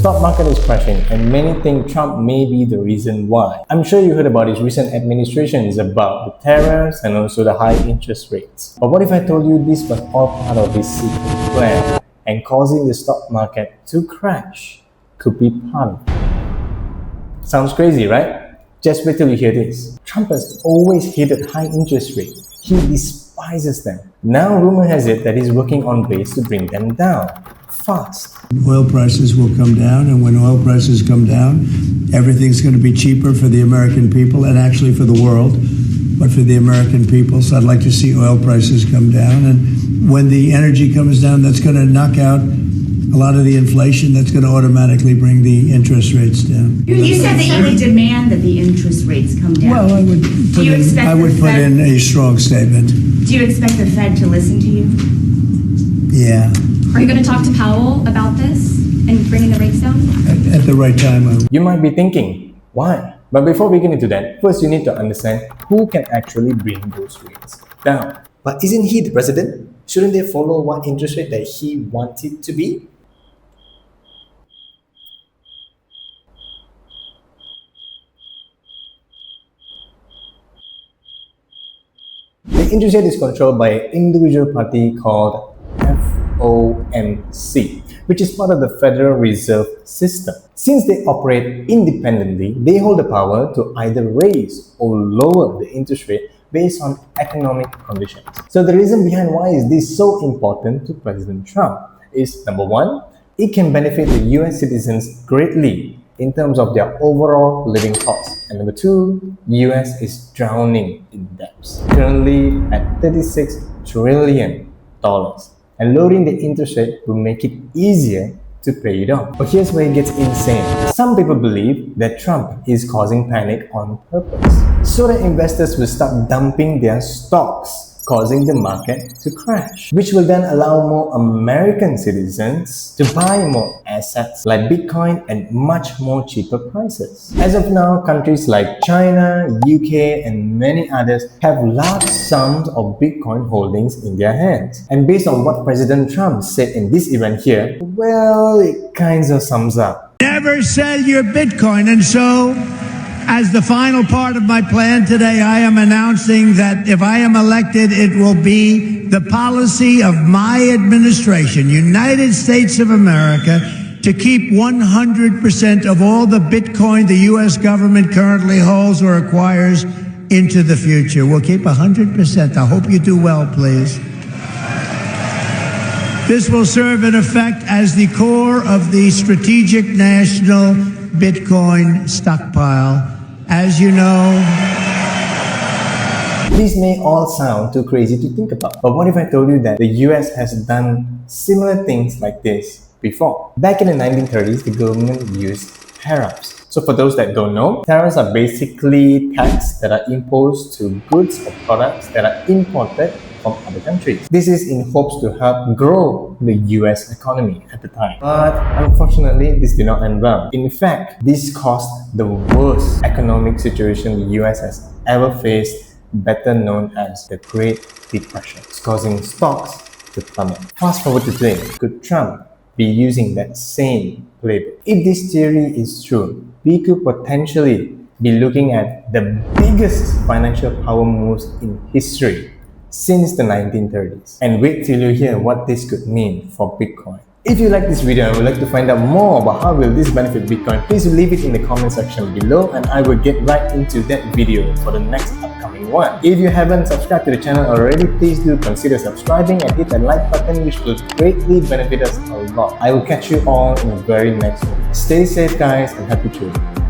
stock market is crashing and many think Trump may be the reason why. I'm sure you heard about his recent administrations about the tariffs and also the high interest rates. But what if I told you this was all part of his secret plan and causing the stock market to crash could be part of it? Sounds crazy, right? Just wait till you hear this. Trump has always hated high interest rates. He despises them. Now rumor has it that he's working on ways to bring them down fast. Oil prices will come down, and when oil prices come down, everything's going to be cheaper for the American people and actually for the world, but for the American people. So I'd like to see oil prices come down, and when the energy comes down, that's going to knock out a lot of the inflation. That's going to automatically bring the interest rates down. You said that you would demand that the interest rates come down. Well, I would put in a strong statement. Do you expect the Fed to listen to you? Yeah. Are you going to talk to Powell about this and bringing the rates down? At the right time, I would. You might be thinking, why? But before we get into that, first you need to understand who can actually bring those rates down. But isn't he the president? Shouldn't they follow what interest rate that he wanted to be? The interest rate is controlled by an individual party called FOMC, which is part of the Federal Reserve System. Since they operate independently, they hold the power to either raise or lower the interest rate based on economic conditions. So the reason behind why is this so important to President Trump is, number one, it can benefit the US citizens greatly in terms of their overall living costs. And number two, US is drowning in debts, currently at $36 trillion. And lowering the interest rate will make it easier to pay it off. But here's where it gets insane. Some people believe that Trump is causing panic on purpose, so that investors will start dumping their stocks, causing the market to crash, which will then allow more American citizens to buy more assets like Bitcoin at much more cheaper prices. As of now, countries like China, UK, and many others have large sums of Bitcoin holdings in their hands. And based on what President Trump said in this event here, well, it kind of sums up. Never sell your Bitcoin, and so as the final part of my plan today, I am announcing that if I am elected, it will be the policy of my administration, United States of America, to keep 100% of all the Bitcoin the U.S. government currently holds or acquires into the future. We'll keep 100%. I hope you do well, please. This will serve in effect as the core of the strategic national Bitcoin stockpile. As you know, these may all sound too crazy to think about, but what if I told you that the US has done similar things like this before? Back in the 1930s, the government used tariffs. So for those that don't know, tariffs are basically taxes that are imposed to goods or products that are imported from other countries. This is in hopes to help grow the US economy at the time. But unfortunately, this did not end well. In fact, this caused the worst economic situation the US has ever faced, better known as the Great Depression, causing stocks to plummet. Fast forward to today, could Trump be using that same playbook? If this theory is true, we could potentially be looking at the biggest financial power moves in history since the 1930s. And wait till you hear what this could mean for Bitcoin. If you like this video and would like to find out more about how will this benefit Bitcoin, please leave it in the comment section below and I will get right into that video for the next upcoming one. If you haven't subscribed to the channel already, please do consider subscribing and hit that like button, which will greatly benefit us a lot. I will catch you all in the very next one. Stay safe guys and happy trading.